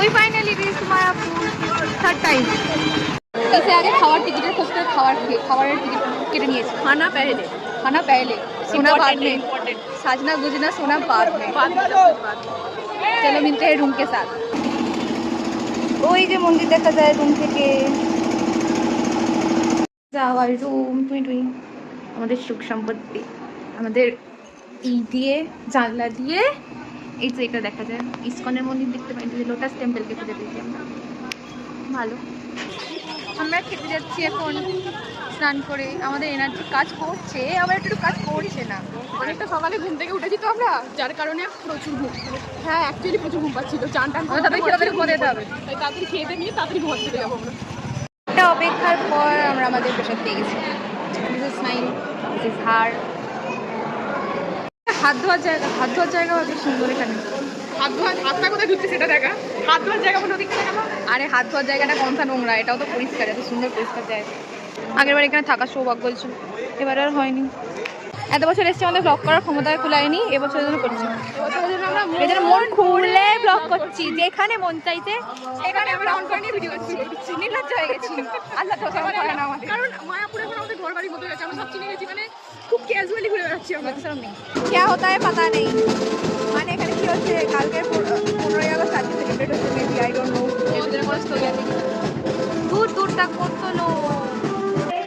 We finally reached Mayapur. Third time. इसे आगे Khawar ticket खोजते खावारेर टिकट केटे निয়েছে खाना पहले सोना बाद में साजना गुजना सोना बाद में चलो मिलते हैं रूम के साथ ওই যে মন্দির দেখা যায় রুম থেকে যাওয়ার রুম টুই আমাদের সুখ সম্পত্তি আমাদের এই দিয়ে জানলা দিয়ে এই যে এটা দেখা যায় ইসকনের মন্দির দেখতে পাই লোটাস টেম্পলকে খুঁজে পেয়েছি আমরা ভালো আমরা খেতে যাচ্ছি এখন স্নান করে আমাদের এনার্জি কাজ করছে আবার একটু কাজ করছে না অনেকটা সকালে ঘুম থেকে উঠেছি তো আমরা যার কারণে প্রচুর ঘুম হ্যাঁ অ্যাকচুয়ালি প্রচুর ঘুম পাচ্ছিল চান টান তাড়াতাড়ি খেতে ঘুমাতে যেতে হবে তাই তাড়াতাড়ি খেতে নিয়ে তাড়াতাড়ি ঘুমাতে চলে যাবো আমরা একটা অপেক্ষার পর আমরা আমাদের প্রসাদ পেয়ে গেছি this is smile this is her হাত ধোয়ার জায়গা বেশ সুন্দর এখানে হাতটা কোথায় ধুচ্ছে সেটা দেখা হাত ধোয়ার জায়গা কোনো দিকে দেখা আরে হাত ধোয়ার জায়গাটা কোনটা নোংরা এটাও তো পরিষ্কার এত সুন্দর পরিষ্কার জায়গা আগের বার এখানে থাকার সৌভাগ্য হয়েছিল এবার আর হয়নি এত বছর এসেছি আমাদের ব্লগ করার ক্ষমতা কুলায়নি এবছরের জন্য করছি এদের মন খুলে ব্লগ করছি যেখানে মন চাইছে এখানে আমরা অন করে নিয়ে ভিডিও করছি নির্লজ্জ হয়ে গেছি আল্লাহ তো করে না আমাদের কারণ মায়াপুরে এখন আমাদের ঘর বাড়ির মতো গেছে আমরা সব চিনে গেছি মানে খুব ক্যাজুয়ালি ঘুরে বেড়াচ্ছি আমরা क्या होता है पता नहीं মানে এখানে কি হচ্ছে কালকে 15 আগস্ট আজকে সেলিব্রেট হচ্ছে মেবি আই ডোন্ট নো দূর দূর তক কত লোক